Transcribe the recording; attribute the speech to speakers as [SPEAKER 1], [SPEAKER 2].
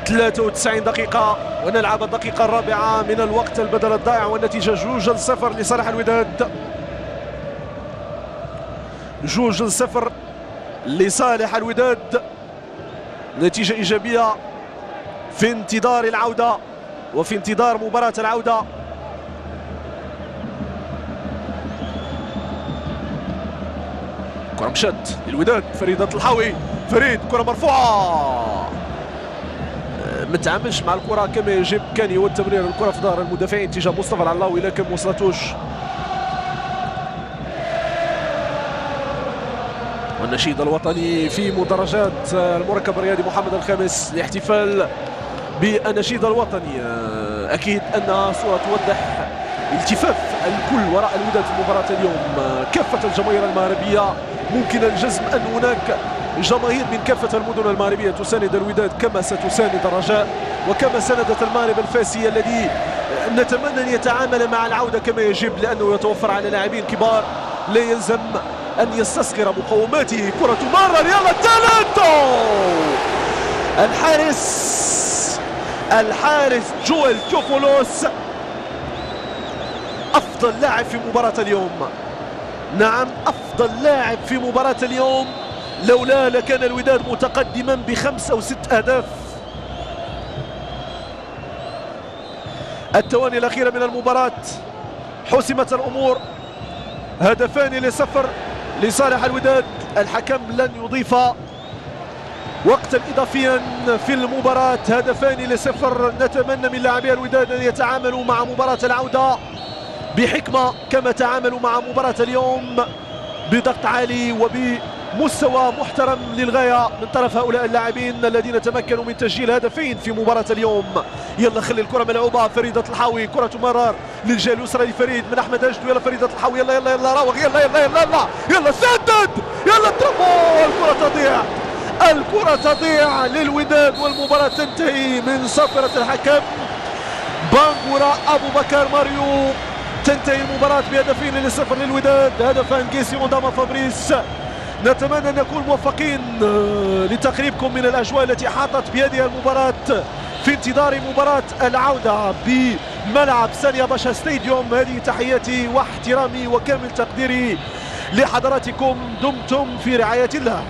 [SPEAKER 1] 93 دقيقة ونلعب الدقيقة الرابعة من الوقت البدل الضائع، والنتيجة 2-0 لصالح الوداد. 2-0 لصالح الوداد، نتيجة إيجابية في انتظار العودة وفي انتظار مباراة العودة. كرة مشت للوداد، فريد الطلحاوي، فريد كرة مرفوعة، ما تعاملش مع الكرة كما يجب، كان يود تمرير الكرة في ظهر المدافعين تجاه مصطفى العلاوي لكن ما وصلتوش. والنشيد الوطني في مدرجات المركب الرياضي محمد الخامس لاحتفال بالنشيد الوطني. اكيد انها صورة توضح التفاف الكل وراء الوداد في مباراة اليوم. كافة الجماهير المغربية، ممكن الجزم ان هناك جماهير من كافة المدن المغربية تساند الوداد كما ستساند الرجاء وكما ساندت المغرب الفاسي الذي نتمنى ان يتعامل مع العودة كما يجب، لانه يتوفر على لاعبين كبار لا يلزم ان يستصغر مقوماته. كرة تمرر، يلا التالنتو، الحارس جويل تيوفولوس افضل لاعب في مباراة اليوم. نعم، افضل لاعب في مباراة اليوم، لولا لكان الوداد متقدما ب5 أو 6 أهداف. الثواني الأخيرة من المباراة حسمت الأمور، 2-0 لصالح الوداد. الحكم لن يضيف وقتا إضافيا في المباراة. 2-0. نتمنى من لاعبي الوداد أن يتعاملوا مع مباراة العودة بحكمة كما تعاملوا مع مباراة اليوم، بضغط عالي وبمستوى محترم للغاية من طرف هؤلاء اللاعبين الذين تمكنوا من تسجيل هدفين في مباراة اليوم. يلا خلي الكرة ملعوبة، فريد الطلحاوي، كرة تمرر للجهة اليسرى لفريد من أحمد أجدو. يلا فريد الطلحاوي، يلا يلا يلا راوغ، يلا يلا يلا يلا يلا سدد، يلا تربو، الكرة تضيع، الكرة تضيع للوداد والمباراة تنتهي من صفرة الحكم بانغورا أبو بكر ماريو. تنتهي المباراة ب2-0 للوداد، هدف انجيسي قدام فابريس. نتمنى ان نكون موفقين لتقريبكم من الاجواء التي حاطت بهذه المباراة في انتظار مباراة العودة بملعب سانيا باشا ستاديوم. هذه تحياتي واحترامي وكامل تقديري لحضراتكم، دمتم في رعاية الله.